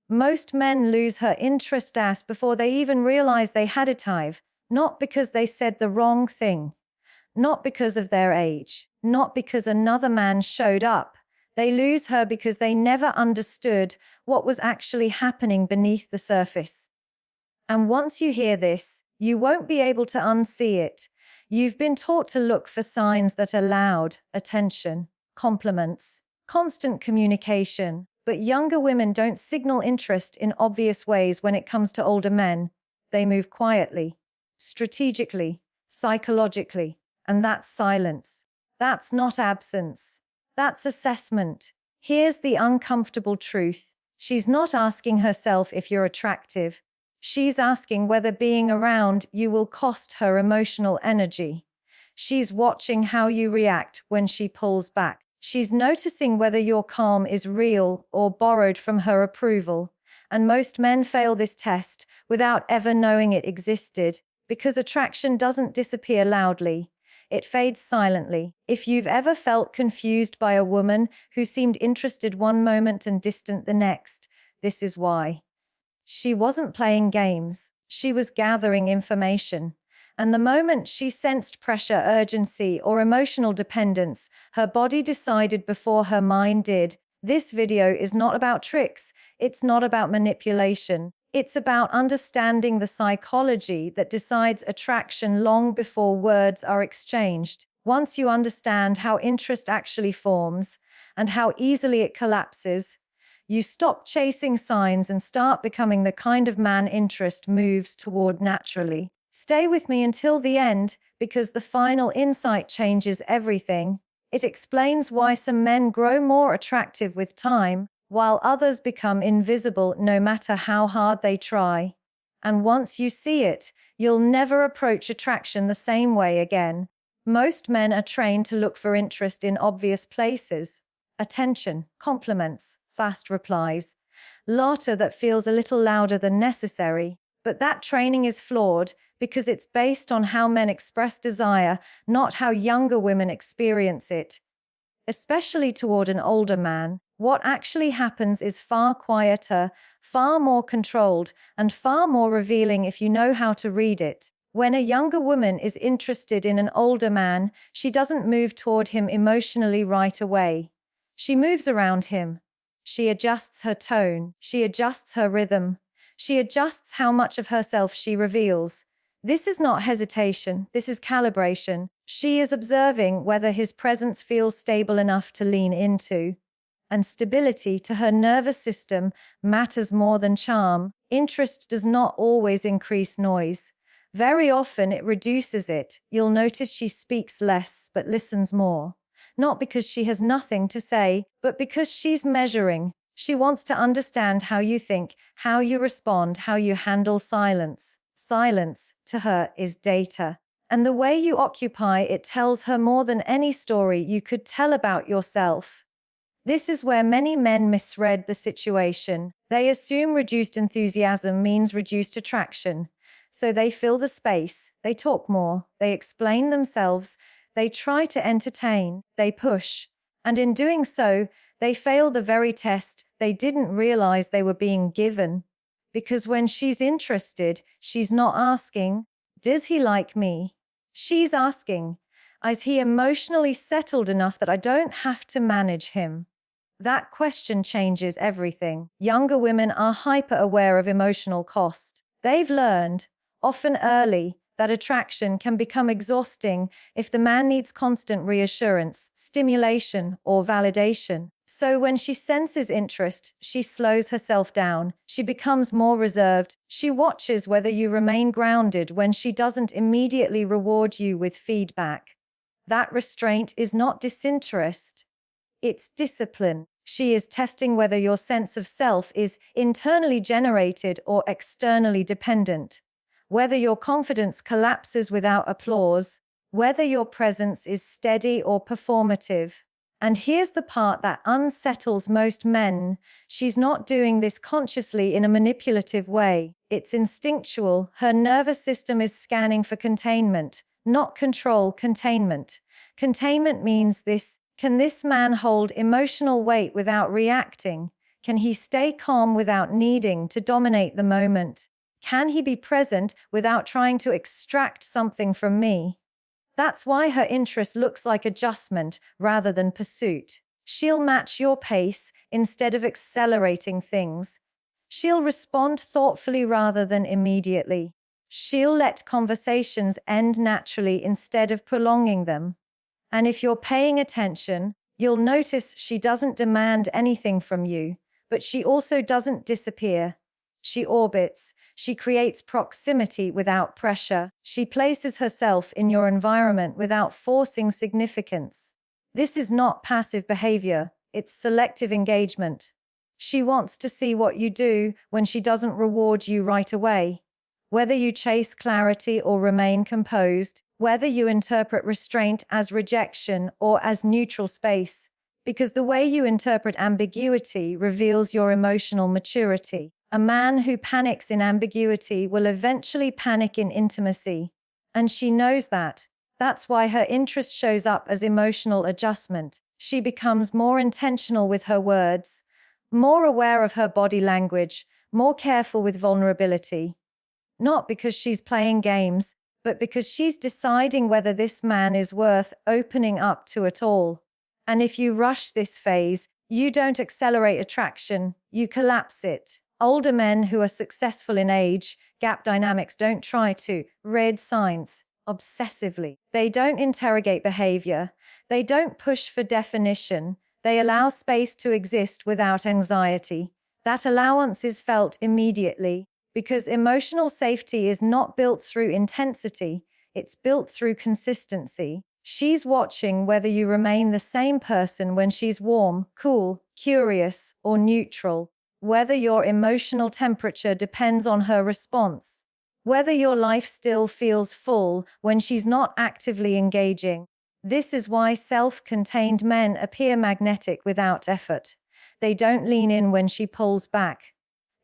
Most men lose her interest before they even realize they had it, not because they said the wrong thing, not because of their age, not because another man showed up. They lose her because they never understood what was actually happening beneath the surface. And once you hear this, you won't be able to unsee it. You've been taught to look for signs that are loud, attention, compliments, constant communication. But younger women don't signal interest in obvious ways when it comes to older men. They move quietly, strategically, psychologically, and that's silence. That's not absence. That's assessment. Here's the uncomfortable truth. She's not asking herself if you're attractive. She's asking whether being around you will cost her emotional energy. She's watching how you react when she pulls back. She's noticing whether your calm is real or borrowed from her approval. And most men fail this test without ever knowing it existed, because attraction doesn't disappear loudly. It fades silently. If you've ever felt confused by a woman who seemed interested one moment and distant the next, this is why. She wasn't playing games. She was gathering information. And the moment she sensed pressure, urgency, or emotional dependence, her body decided before her mind did. This video is not about tricks. It's not about manipulation. It's about understanding the psychology that decides attraction long before words are exchanged. Once you understand how interest actually forms and how easily it collapses, you stop chasing signs and start becoming the kind of man interest moves toward naturally. Stay with me until the end, because the final insight changes everything. It explains why some men grow more attractive with time, while others become invisible no matter how hard they try. And once you see it, you'll never approach attraction the same way again. Most men are trained to look for interest in obvious places. Attention, compliments, fast replies, laughter that feels a little louder than necessary. But that training is flawed because it's based on how men express desire, not how younger women experience it. Especially toward an older man, what actually happens is far quieter, far more controlled, and far more revealing if you know how to read it. When a younger woman is interested in an older man, she doesn't move toward him emotionally right away. She moves around him. She adjusts her tone. She adjusts her rhythm. She adjusts how much of herself she reveals. This is not hesitation, this is calibration. She is observing whether his presence feels stable enough to lean into. And stability to her nervous system matters more than charm. Interest does not always increase noise. Very often it reduces it. You'll notice she speaks less but listens more. Not because she has nothing to say, but because she's measuring. She wants to understand how you think, how you respond, how you handle silence. Silence, to her, is data. And the way you occupy it tells her more than any story you could tell about yourself. This is where many men misread the situation. They assume reduced enthusiasm means reduced attraction. So they fill the space, they talk more, they explain themselves, they try to entertain, they push. And in doing so, they fail the very test they didn't realize they were being given. Because when she's interested, she's not asking, "Does he like me?" She's asking, "Is he emotionally settled enough that I don't have to manage him?" That question changes everything. Younger women are hyper-aware of emotional cost. They've learned, often early, that attraction can become exhausting if the man needs constant reassurance, stimulation, or validation. So when she senses interest, she slows herself down. She becomes more reserved. She watches whether you remain grounded when she doesn't immediately reward you with feedback. That restraint is not disinterest. It's discipline. She is testing whether your sense of self is internally generated or externally dependent. Whether your confidence collapses without applause, whether your presence is steady or performative. And here's the part that unsettles most men. She's not doing this consciously in a manipulative way. It's instinctual. Her nervous system is scanning for containment, not control, containment. Containment means this: can this man hold emotional weight without reacting? Can he stay calm without needing to dominate the moment? Can he be present without trying to extract something from me? That's why her interest looks like adjustment rather than pursuit. She'll match your pace instead of accelerating things. She'll respond thoughtfully rather than immediately. She'll let conversations end naturally instead of prolonging them. And if you're paying attention, you'll notice she doesn't demand anything from you, but she also doesn't disappear. She orbits, she creates proximity without pressure, she places herself in your environment without forcing significance. This is not passive behavior, it's selective engagement. She wants to see what you do when she doesn't reward you right away. Whether you chase clarity or remain composed, whether you interpret restraint as rejection or as neutral space, because the way you interpret ambiguity reveals your emotional maturity. A man who panics in ambiguity will eventually panic in intimacy. And she knows that. That's why her interest shows up as emotional adjustment. She becomes more intentional with her words, more aware of her body language, more careful with vulnerability. Not because she's playing games, but because she's deciding whether this man is worth opening up to at all. And if you rush this phase, you don't accelerate attraction, you collapse it. Older men who are successful in age gap dynamics don't try to read signs obsessively. They don't interrogate behavior. They don't push for definition. They allow space to exist without anxiety. That allowance is felt immediately because emotional safety is not built through intensity. It's built through consistency. She's watching whether you remain the same person when she's warm, cool, curious, or neutral. Whether your emotional temperature depends on her response. Whether your life still feels full when she's not actively engaging. This is why self-contained men appear magnetic without effort. They don't lean in when she pulls back.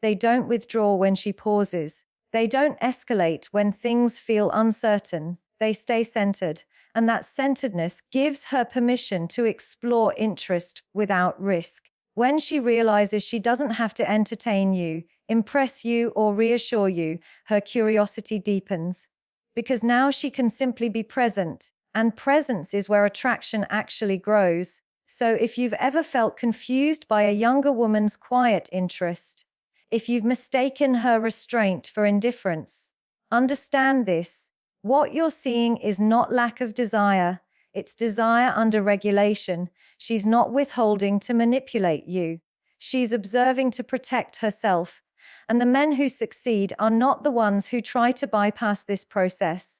They don't withdraw when she pauses. They don't escalate when things feel uncertain. They stay centered, and that centeredness gives her permission to explore interest without risk. When she realizes she doesn't have to entertain you, impress you, or reassure you, her curiosity deepens. Because now she can simply be present, and presence is where attraction actually grows. So if you've ever felt confused by a younger woman's quiet interest, if you've mistaken her restraint for indifference, understand this. What you're seeing is not lack of desire. It's desire under regulation. She's not withholding to manipulate you. She's observing to protect herself. And the men who succeed are not the ones who try to bypass this process.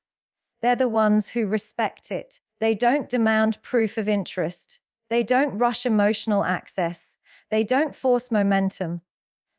They're the ones who respect it. They don't demand proof of interest. They don't rush emotional access. They don't force momentum.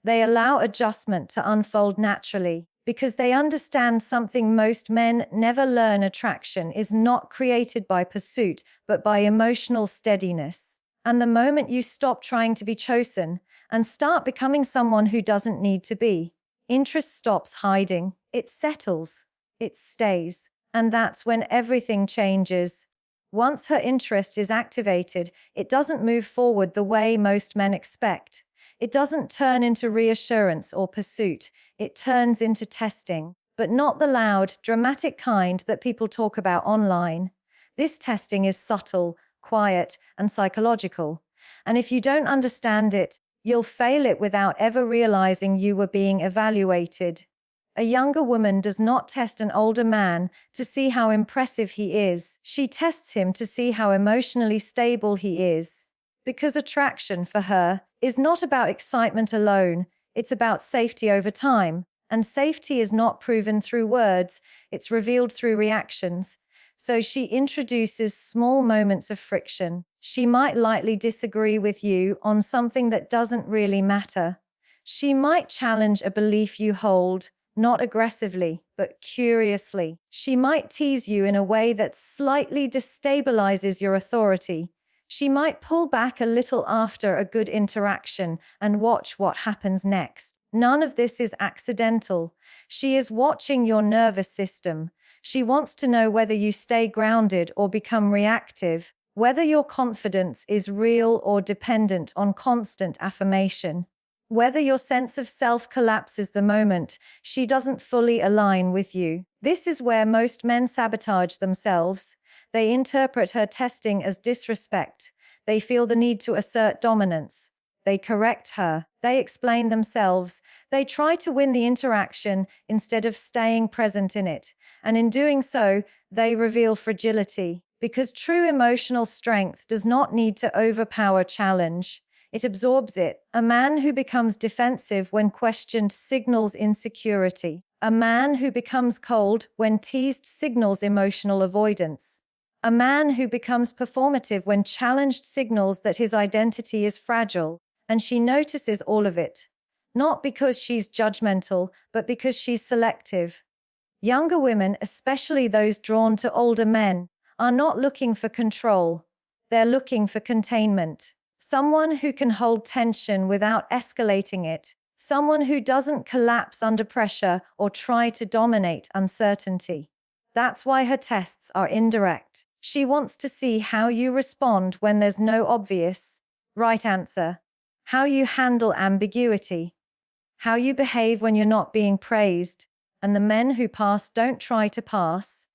They allow adjustment to unfold naturally. Because they understand something most men never learn. Attraction is not created by pursuit, but by emotional steadiness. And the moment you stop trying to be chosen and start becoming someone who doesn't need to be, interest stops hiding, it settles, it stays. And that's when everything changes. Once her interest is activated, it doesn't move forward the way most men expect. It doesn't turn into reassurance or pursuit. It turns into testing, but not the loud, dramatic kind that people talk about online. This testing is subtle, quiet, and psychological. And if you don't understand it, you'll fail it without ever realizing you were being evaluated. A younger woman does not test an older man to see how impressive he is. She tests him to see how emotionally stable he is. Because attraction for her is not about excitement alone, it's about safety over time. And safety is not proven through words, it's revealed through reactions. So she introduces small moments of friction. She might lightly disagree with you on something that doesn't really matter. She might challenge a belief you hold, not aggressively, but curiously. She might tease you in a way that slightly destabilizes your authority. She might pull back a little after a good interaction and watch what happens next. None of this is accidental. She is watching your nervous system. She wants to know whether you stay grounded or become reactive, whether your confidence is real or dependent on constant affirmation. Whether your sense of self collapses the moment she doesn't fully align with you. This is where most men sabotage themselves. They interpret her testing as disrespect. They feel the need to assert dominance. They correct her. They explain themselves. They try to win the interaction instead of staying present in it. And in doing so, they reveal fragility. Because true emotional strength does not need to overpower challenge. It absorbs it. A man who becomes defensive when questioned signals insecurity. A man who becomes cold when teased signals emotional avoidance. A man who becomes performative when challenged signals that his identity is fragile. And she notices all of it. Not because she's judgmental, but because she's selective. Younger women, especially those drawn to older men, are not looking for control. They're looking for containment. Someone who can hold tension without escalating it. Someone who doesn't collapse under pressure or try to dominate uncertainty. That's why her tests are indirect. She wants to see how you respond when there's no obvious right answer. How you handle ambiguity. How you behave when you're not being praised. And the men who pass don't try to pass.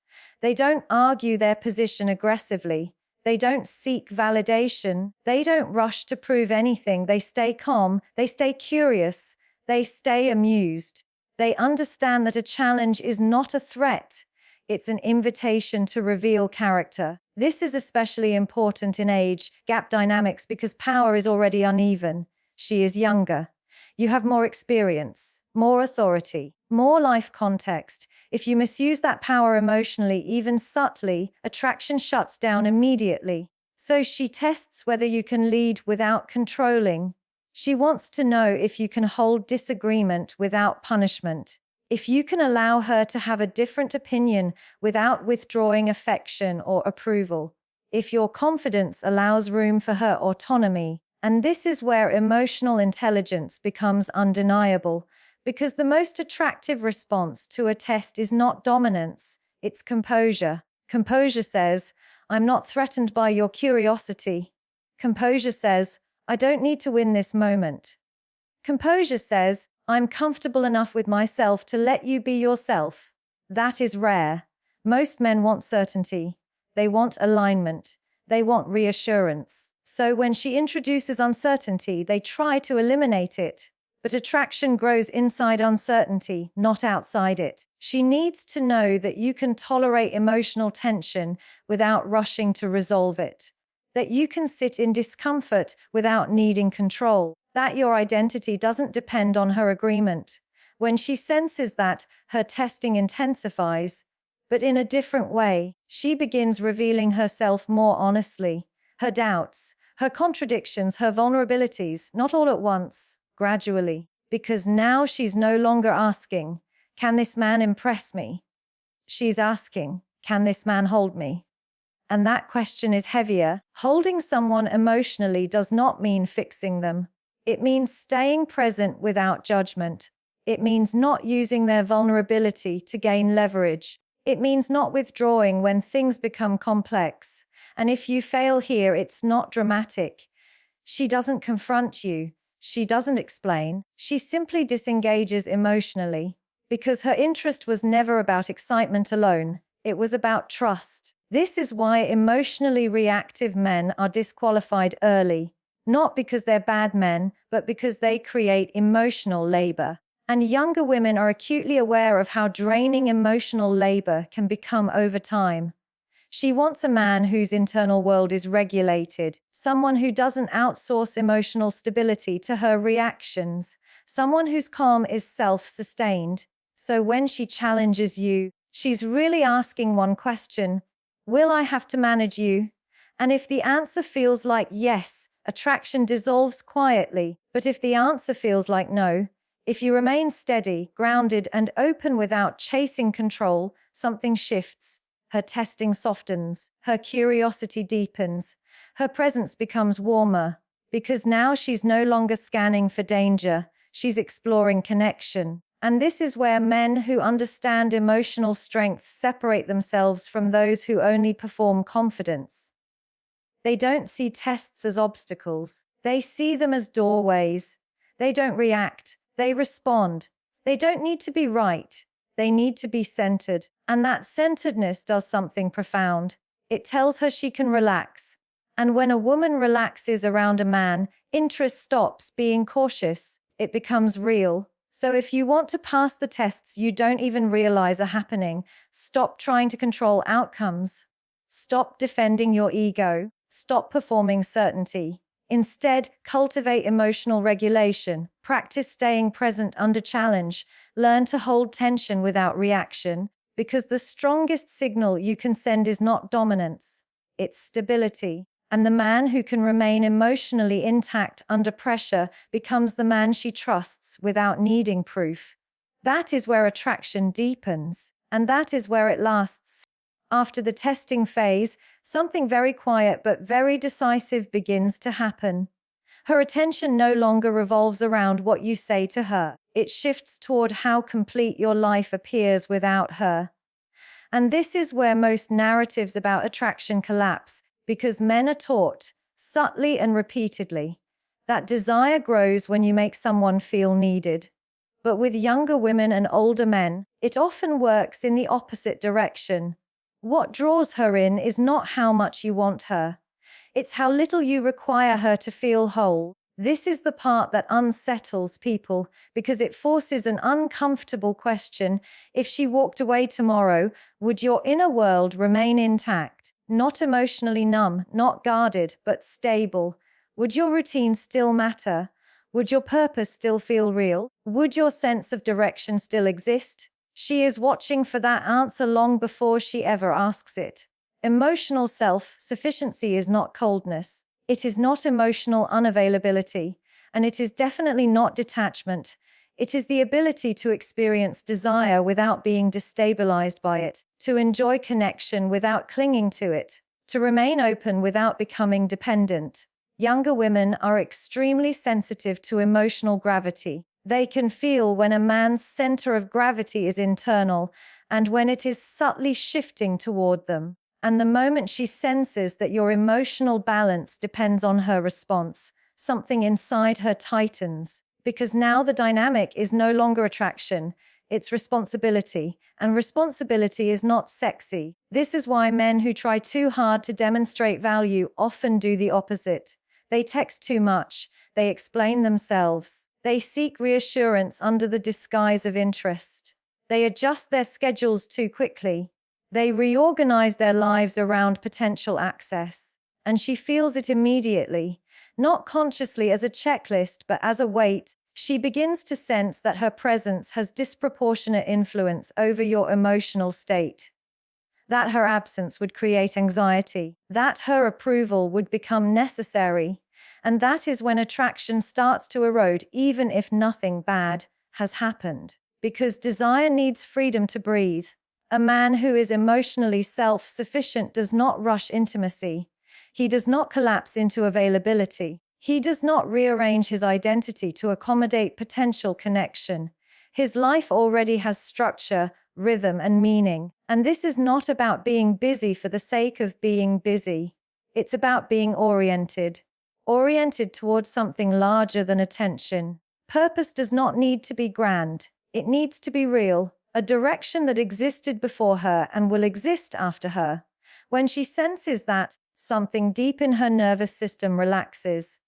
They don't argue their position aggressively. They don't seek validation. They don't rush to prove anything. They stay calm. They stay curious. They stay amused. They understand that a challenge is not a threat. It's an invitation to reveal character. This is especially important in age gap dynamics because power is already uneven. She is younger. You have more experience, more authority, more life context. If you misuse that power emotionally, even subtly, attraction shuts down immediately. So she tests whether you can lead without controlling. She wants to know if you can hold disagreement without punishment. If you can allow her to have a different opinion without withdrawing affection or approval. If your confidence allows room for her autonomy. And this is where emotional intelligence becomes undeniable, because the most attractive response to a test is not dominance, it's composure. Composure says, I'm not threatened by your curiosity. Composure says, I don't need to win this moment. Composure says, I'm comfortable enough with myself to let you be yourself. That is rare. Most men want certainty. They want alignment. They want reassurance. So when she introduces uncertainty, they try to eliminate it. But attraction grows inside uncertainty, not outside it. She needs to know that you can tolerate emotional tension without rushing to resolve it. That you can sit in discomfort without needing control. That your identity doesn't depend on her agreement. When she senses that, her testing intensifies. But in a different way, she begins revealing herself more honestly. Her doubts, her contradictions, her vulnerabilities, not all at once, gradually. Because now she's no longer asking, can this man impress me? She's asking, can this man hold me? And that question is heavier. Holding someone emotionally does not mean fixing them. It means staying present without judgment. It means not using their vulnerability to gain leverage. It means not withdrawing when things become complex. And if you fail here, it's not dramatic. She doesn't confront you. She doesn't explain. She simply disengages emotionally. Because her interest was never about excitement alone. It was about trust. This is why emotionally reactive men are disqualified early. Not because they're bad men, but because they create emotional labor. And younger women are acutely aware of how draining emotional labor can become over time. She wants a man whose internal world is regulated, someone who doesn't outsource emotional stability to her reactions, someone whose calm is self-sustained. So when she challenges you, she's really asking one question: will I have to manage you? And if the answer feels like yes, attraction dissolves quietly. But if the answer feels like no, if you remain steady, grounded, and open without chasing control, something shifts. Her testing softens, her curiosity deepens, her presence becomes warmer, because now she's no longer scanning for danger, she's exploring connection. And this is where men who understand emotional strength separate themselves from those who only perform confidence. They don't see tests as obstacles. They see them as doorways. They don't react, they respond. They don't need to be right, they need to be centered. And that centeredness does something profound. It tells her she can relax. And when a woman relaxes around a man, interest stops being cautious. It becomes real. So if you want to pass the tests you don't even realize are happening, stop trying to control outcomes. Stop defending your ego. Stop performing certainty. Instead, cultivate emotional regulation. Practice staying present under challenge. Learn to hold tension without reaction, because the strongest signal you can send is not dominance, it's stability. And the man who can remain emotionally intact under pressure becomes the man she trusts without needing proof. That is where attraction deepens, and that is where it lasts. After the testing phase, something very quiet but very decisive begins to happen. Her attention no longer revolves around what you say to her. It shifts toward how complete your life appears without her. And this is where most narratives about attraction collapse, because men are taught, subtly and repeatedly, that desire grows when you make someone feel needed. But with younger women and older men, it often works in the opposite direction. What draws her in is not how much you want her. It's how little you require her to feel whole. This is the part that unsettles people, because it forces an uncomfortable question. If she walked away tomorrow, would your inner world remain intact? Not emotionally numb, not guarded, but stable. Would your routine still matter? Would your purpose still feel real? Would your sense of direction still exist? She is watching for that answer long before she ever asks it. Emotional self-sufficiency is not coldness. It is not emotional unavailability, and it is definitely not detachment. It is the ability to experience desire without being destabilized by it, to enjoy connection without clinging to it, to remain open without becoming dependent. Younger women are extremely sensitive to emotional gravity. They can feel when a man's center of gravity is internal and when it is subtly shifting toward them. And the moment she senses that your emotional balance depends on her response, something inside her tightens, because now the dynamic is no longer attraction, it's responsibility, and responsibility is not sexy. This is why men who try too hard to demonstrate value often do the opposite. They text too much, they explain themselves, they seek reassurance under the disguise of interest. They adjust their schedules too quickly. They reorganize their lives around potential access. And she feels it immediately, not consciously as a checklist, but as a weight. She begins to sense that her presence has disproportionate influence over your emotional state, that her absence would create anxiety, that her approval would become necessary. And that is when attraction starts to erode, even if nothing bad has happened. Because desire needs freedom to breathe. A man who is emotionally self-sufficient does not rush intimacy. He does not collapse into availability. He does not rearrange his identity to accommodate potential connection. His life already has structure, rhythm, and meaning. And this is not about being busy for the sake of being busy. It's about being oriented towards something larger than attention. Purpose does not need to be grand. It needs to be real, a direction that existed before her and will exist after her. When she senses that, something deep in her nervous system relaxes.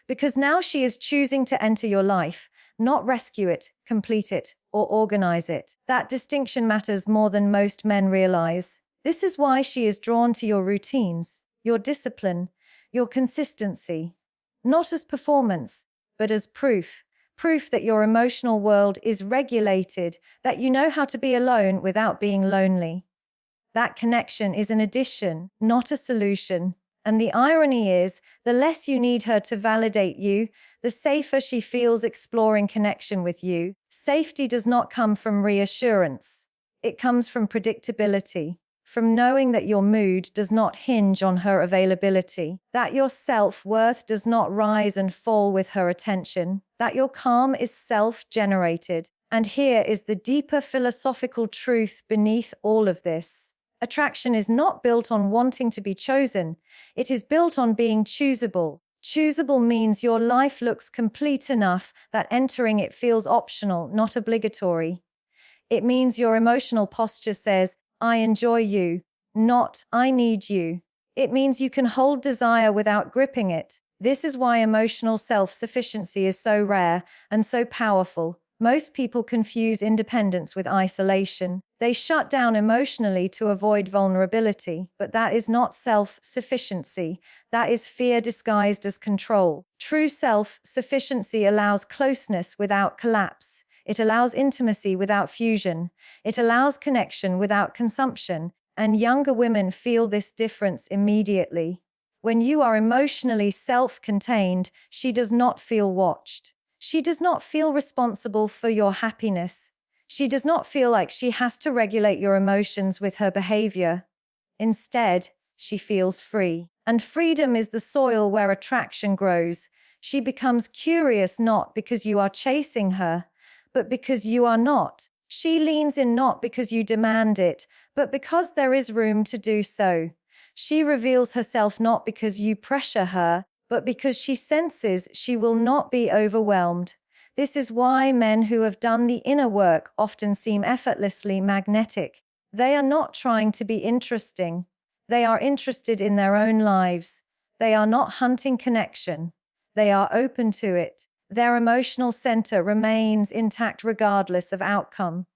Because now she is choosing to enter your life, not rescue it, complete it, or organize it. That distinction matters more than most men realize. This is why she is drawn to your routines, your discipline, your consistency. Not as performance, but as proof. Proof that your emotional world is regulated, that you know how to be alone without being lonely. That connection is an addition, not a solution. And the irony is, the less you need her to validate you, the safer she feels exploring connection with you. Safety does not come from reassurance. It comes from predictability, from knowing that your mood does not hinge on her availability, that your self-worth does not rise and fall with her attention, that your calm is self-generated. And here is the deeper philosophical truth beneath all of this. Attraction is not built on wanting to be chosen. It is built on being choosable. Choosable means your life looks complete enough that entering it feels optional, not obligatory. It means your emotional posture says, I enjoy you, not I need you. It means you can hold desire without gripping it. This is why emotional self-sufficiency is so rare and so powerful. Most people confuse independence with isolation. They shut down emotionally to avoid vulnerability, but that is not self-sufficiency. That is fear disguised as control. True self-sufficiency allows closeness without collapse. It allows intimacy without fusion. It allows connection without consumption. And younger women feel this difference immediately. When you are emotionally self-contained, she does not feel watched. She does not feel responsible for your happiness. She does not feel like she has to regulate your emotions with her behavior. Instead, she feels free. And freedom is the soil where attraction grows. She becomes curious not because you are chasing her, but because you are not. She leans in not because you demand it, but because there is room to do so. She reveals herself not because you pressure her, but because she senses she will not be overwhelmed. This is why men who have done the inner work often seem effortlessly magnetic. They are not trying to be interesting. They are interested in their own lives. They are not hunting connection. They are open to it. Their emotional center remains intact regardless of outcome.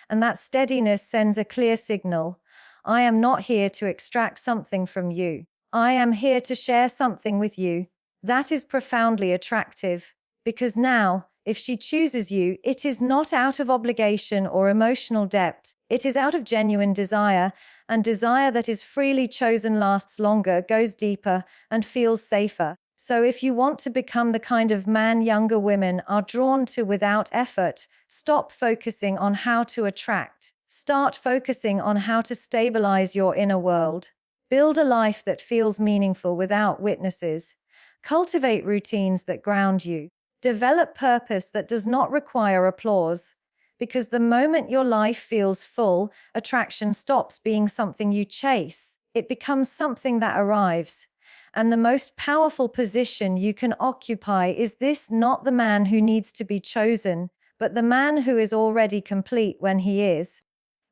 And that steadiness sends a clear signal. I am not here to extract something from you. I am here to share something with you. That is profoundly attractive. Because now, if she chooses you, it is not out of obligation or emotional debt. It is out of genuine desire, and desire that is freely chosen lasts longer, goes deeper, and feels safer. So if you want to become the kind of man younger women are drawn to without effort, stop focusing on how to attract. Start focusing on how to stabilize your inner world. Build a life that feels meaningful without witnesses. Cultivate routines that ground you. Develop purpose that does not require applause. Because the moment your life feels full, attraction stops being something you chase. It becomes something that arrives. And the most powerful position you can occupy is this: not the man who needs to be chosen, but the man who is already complete when he is.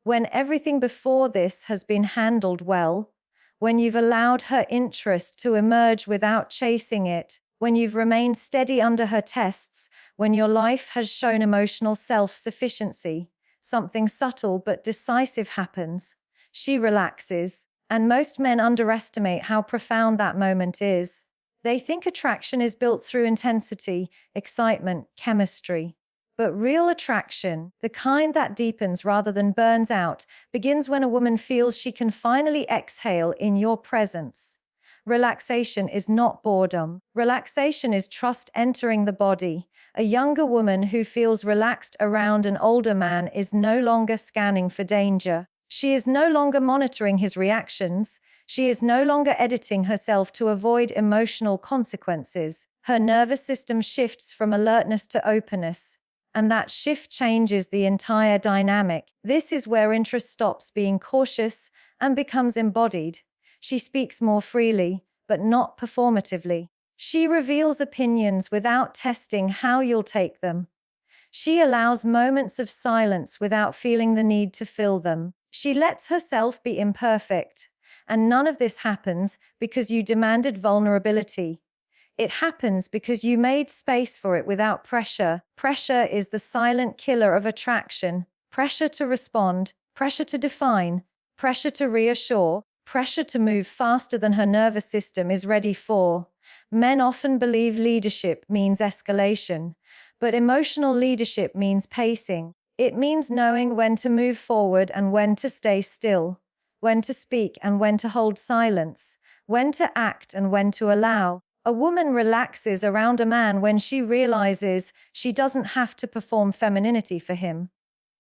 When everything before this has been handled well, when you've allowed her interest to emerge without chasing it, when you've remained steady under her tests, when your life has shown emotional self-sufficiency, something subtle but decisive happens. She relaxes. And most men underestimate how profound that moment is. They think attraction is built through intensity, excitement, chemistry. But real attraction, the kind that deepens rather than burns out, begins when a woman feels she can finally exhale in your presence. Relaxation is not boredom. Relaxation is trust entering the body. A younger woman who feels relaxed around an older man is no longer scanning for danger. She is no longer monitoring his reactions. She is no longer editing herself to avoid emotional consequences. Her nervous system shifts from alertness to openness. And that shift changes the entire dynamic. This is where interest stops being cautious and becomes embodied. She speaks more freely, but not performatively. She reveals opinions without testing how you'll take them. She allows moments of silence without feeling the need to fill them. She lets herself be imperfect. And none of this happens because you demanded vulnerability. It happens because you made space for it without pressure. Pressure is the silent killer of attraction. Pressure to respond, pressure to define, pressure to reassure, pressure to move faster than her nervous system is ready for. Men often believe leadership means escalation, but emotional leadership means pacing. It means knowing when to move forward and when to stay still, when to speak and when to hold silence, when to act and when to allow. A woman relaxes around a man when she realizes she doesn't have to perform femininity for him.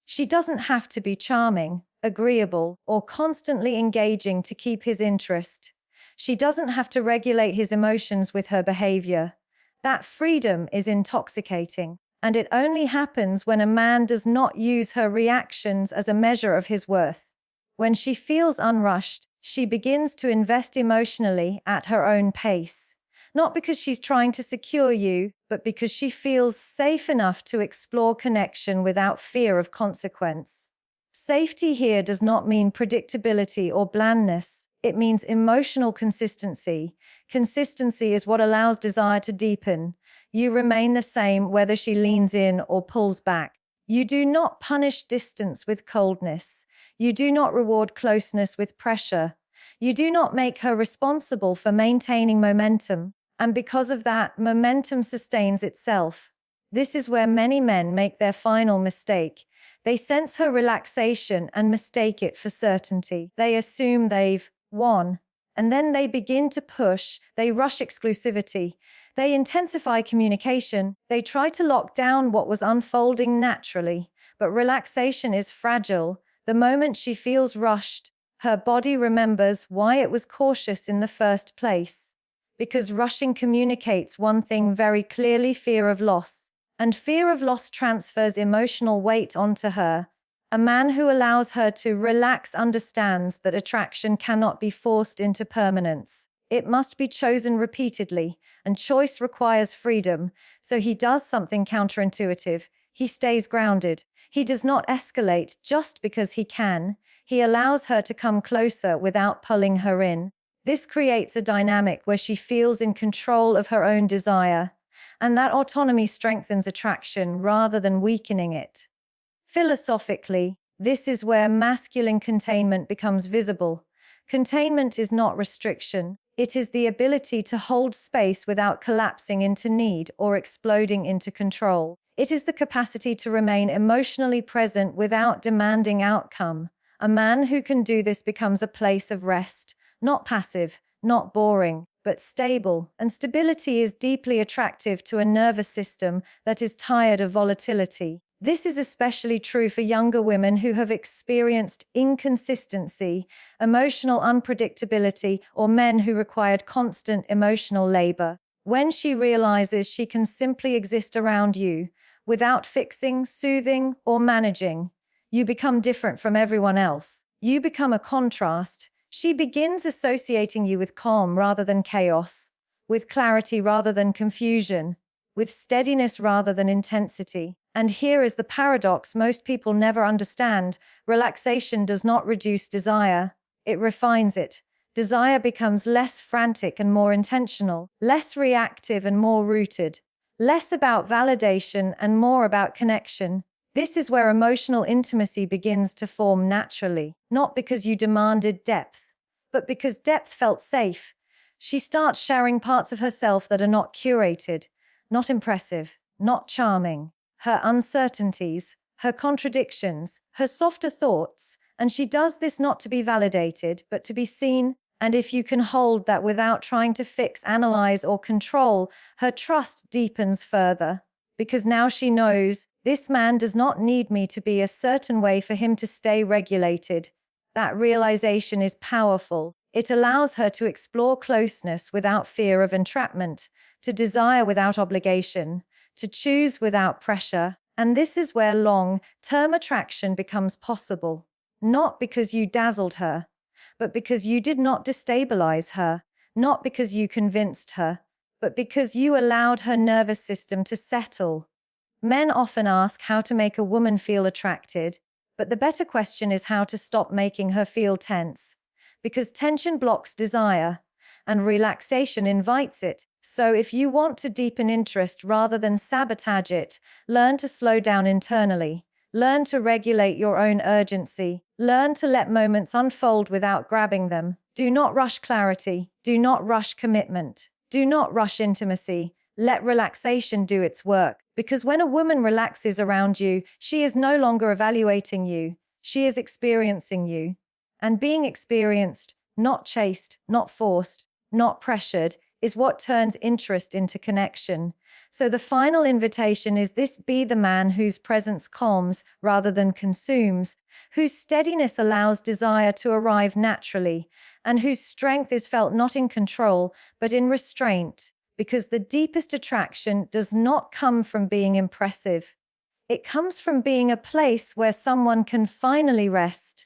She doesn't have to be charming, agreeable, or constantly engaging to keep his interest. She doesn't have to regulate his emotions with her behavior. That freedom is intoxicating. And it only happens when a man does not use her reactions as a measure of his worth. When she feels unrushed, she begins to invest emotionally at her own pace. Not because she's trying to secure you, but because she feels safe enough to explore connection without fear of consequence. Safety here does not mean predictability or blandness. It means emotional consistency. Consistency is what allows desire to deepen. You remain the same whether she leans in or pulls back. You do not punish distance with coldness. You do not reward closeness with pressure. You do not make her responsible for maintaining momentum. And because of that, momentum sustains itself. This is where many men make their final mistake. They sense her relaxation and mistake it for certainty. They assume they've won. And then they begin to push. They rush exclusivity. They intensify communication. They try to lock down what was unfolding naturally. But relaxation is fragile. The moment she feels rushed, her body remembers why it was cautious in the first place. Because rushing communicates one thing very clearly: fear of loss. And fear of loss transfers emotional weight onto her. A man who allows her to relax understands that attraction cannot be forced into permanence. It must be chosen repeatedly, and choice requires freedom, so he does something counterintuitive. He stays grounded. He does not escalate just because he can. He allows her to come closer without pulling her in. This creates a dynamic where she feels in control of her own desire, and that autonomy strengthens attraction rather than weakening it. Philosophically, this is where masculine containment becomes visible. Containment is not restriction. It is the ability to hold space without collapsing into need or exploding into control. It is the capacity to remain emotionally present without demanding outcome. A man who can do this becomes a place of rest, not passive, not boring, but stable. And stability is deeply attractive to a nervous system that is tired of volatility. This is especially true for younger women who have experienced inconsistency, emotional unpredictability, or men who required constant emotional labor. When she realizes she can simply exist around you, without fixing, soothing, or managing, you become different from everyone else. You become a contrast. She begins associating you with calm rather than chaos, with clarity rather than confusion, with steadiness rather than intensity. And here is the paradox most people never understand. Relaxation does not reduce desire, it refines it. Desire becomes less frantic and more intentional, less reactive and more rooted, less about validation and more about connection. This is where emotional intimacy begins to form naturally, not because you demanded depth, but because depth felt safe. She starts sharing parts of herself that are not curated, not impressive, not charming. Her uncertainties, her contradictions, her softer thoughts, and she does this not to be validated, but to be seen. And if you can hold that without trying to fix, analyze, or control, her trust deepens further. Because now she knows, this man does not need me to be a certain way for him to stay regulated. That realization is powerful. It allows her to explore closeness without fear of entrapment, to desire without obligation, to choose without pressure. And this is where long-term attraction becomes possible. Not because you dazzled her, but because you did not destabilize her. Not because you convinced her, but because you allowed her nervous system to settle. Men often ask how to make a woman feel attracted, but the better question is how to stop making her feel tense. Because tension blocks desire, and relaxation invites it. So if you want to deepen interest rather than sabotage it, learn to slow down internally. Learn to regulate your own urgency. Learn to let moments unfold without grabbing them. Do not rush clarity. Do not rush commitment. Do not rush intimacy. Let relaxation do its work. Because when a woman relaxes around you, she is no longer evaluating you. She is experiencing you. And being experienced, not chased, not forced, not pressured, is what turns interest into connection. So the final invitation is this: be the man whose presence calms rather than consumes, whose steadiness allows desire to arrive naturally, and whose strength is felt not in control, but in restraint. Because the deepest attraction does not come from being impressive. It comes from being a place where someone can finally rest.